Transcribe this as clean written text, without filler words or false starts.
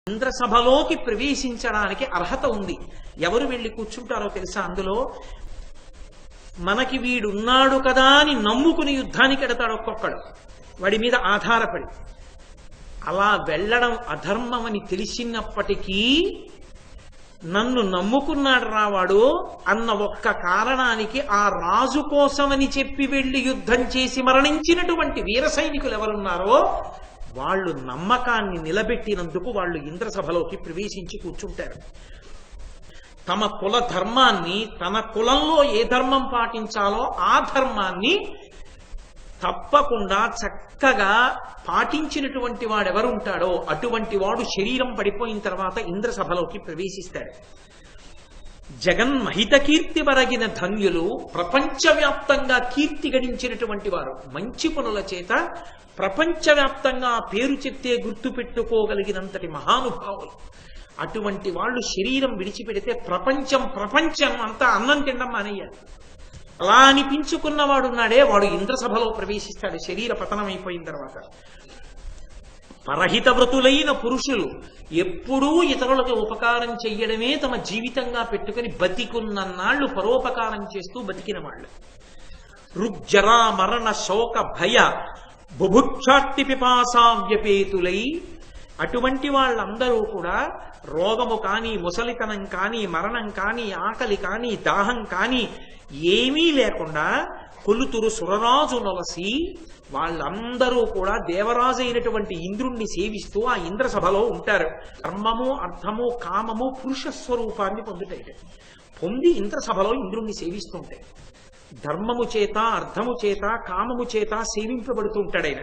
ఇంద్రసభలోకి ప్రవేశించడానికి అర్హత ఉంది. ఎవరు వెళ్ళి కూర్చుంటారో తెలుసా? అందులో మనకి వీడున్నాడు కదా అని నమ్ముకుని యుద్ధానికి ఎడతాడు ఒక్కొక్కడు, వాడి మీద ఆధారపడి. అలా వెళ్ళడం అధర్మం అని తెలిసినప్పటికీ నన్ను నమ్ముకున్నాడు రావాడు అన్న ఒక్క కారణానికి ఆ రాజు కోసమని చెప్పి వెళ్ళి యుద్ధం చేసి మరణించినటువంటి వీర సైనికులు ఎవరున్నారో వాళ్ళు నమ్మకాన్ని నిలబెట్టినందుకు వాళ్ళు ఇంద్రసభలోకి ప్రవేశించి కూర్చుంటారు. తమ కుల ధర్మాన్ని, తన కులంలో ఏ ధర్మం పాటించాలో ఆ ధర్మాన్ని తప్పకుండా చక్కగా పాటించినటువంటి వాడెవరు ఉంటాడో అటువంటి వాడు శరీరం పడిపోయిన తర్వాత ఇంద్రసభలోకి ప్రవేశిస్తాడు. జగన్మహిత కీర్తి వరగిన ధన్యులు, ప్రపంచవ్యాప్తంగా కీర్తి గడించినటువంటి వారు, మంచి పనుల చేత ప్రపంచవ్యాప్తంగా పేరు చెప్తే గుర్తు పెట్టుకోగలిగినంతటి మహానుభావులు. అటువంటి వాళ్ళు శరీరం విడిచిపెడితే ప్రపంచం అంతా అన్నం తినడం మానేయాలి. అలా అనిపించుకున్నవాడున్నాడే వాడు ఇంద్రసభలో ప్రవేశిస్తాడు శరీర పతనం అయిపోయిన తర్వాత. పరహిత వ్రతులైన పురుషులు ఎప్పుడూ ఇతరులకు ఉపకారం చెయ్యడమే తమ జీవితంగా పెట్టుకుని బతికున్నన్నాళ్లు పరోపకారం చేస్తూ బతికిన వాళ్ళు. రుగ్జరా మరణ శోక భయ బుభుక్షార్తి పిపాసా వ్యపేతులై, అటువంటి వాళ్ళందరూ కూడా రోగము కానీ, ముసలితనం కానీ, మరణం కానీ, ఆకలి కానీ, దాహం కానీ ఏమీ లేకుండా కొలుతురు సురరాజు నొలసి వాళ్ళందరూ కూడా దేవరాజు అయినటువంటి ఇంద్రుణ్ణి సేవిస్తూ ఆ ఇంద్రసభలో ఉంటారు. ధర్మము, అర్థము, కామము పురుష స్వరూపాన్ని పొంది ఇంద్రసభలో ఇంద్రుణ్ణి సేవిస్తుంటాయి. ధర్మము చేత, అర్థము చేత, కామము చేత సేవింపబడుతూ ఉంటాడు ఆయన.